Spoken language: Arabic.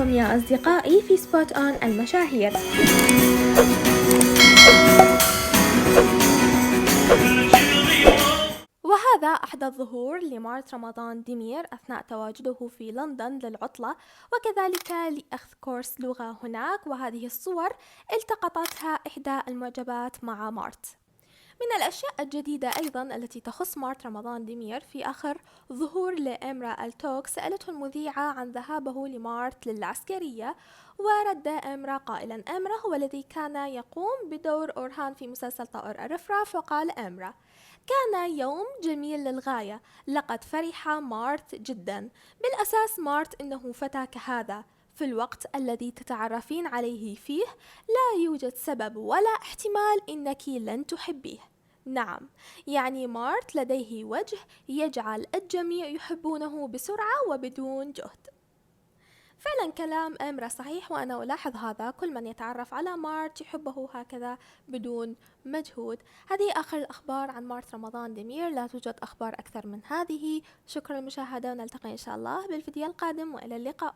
بكم يا أصدقائي في سبوت أون المشاهير. وهذا أحدى الظهور لمارت رمضان ديمير أثناء تواجده في لندن للعطلة وكذلك لأخذ كورس لغة هناك، وهذه الصور التقطتها إحدى المعجبات مع مارت. من الأشياء الجديدة أيضا التي تخص مارت رمضان ديمير، في آخر ظهور لإمرا التوك سألته المذيعة عن ذهابه لمارت للعسكرية، ورد إمرا قائلا: إمرا هو الذي كان يقوم بدور أورهان في مسلسل طائر الرفراف. وقال إمرا: كان يوم جميل للغاية، لقد فرح مارت جدا. بالأساس مارت إنه فتى كهذا في الوقت الذي تتعرفين عليه فيه لا يوجد سبب ولا احتمال إنك لن تحبيه. نعم، يعني مارت لديه وجه يجعل الجميع يحبونه بسرعة وبدون جهد. فعلا كلام إمرا صحيح، وأنا ألاحظ هذا، كل من يتعرف على مارت يحبه هكذا بدون مجهود. هذه آخر الأخبار عن مارت رمضان ديمير، لا توجد أخبار أكثر من هذه. شكرا للمشاهدة، ونلتقي إن شاء الله بالفيديو القادم، وإلى اللقاء.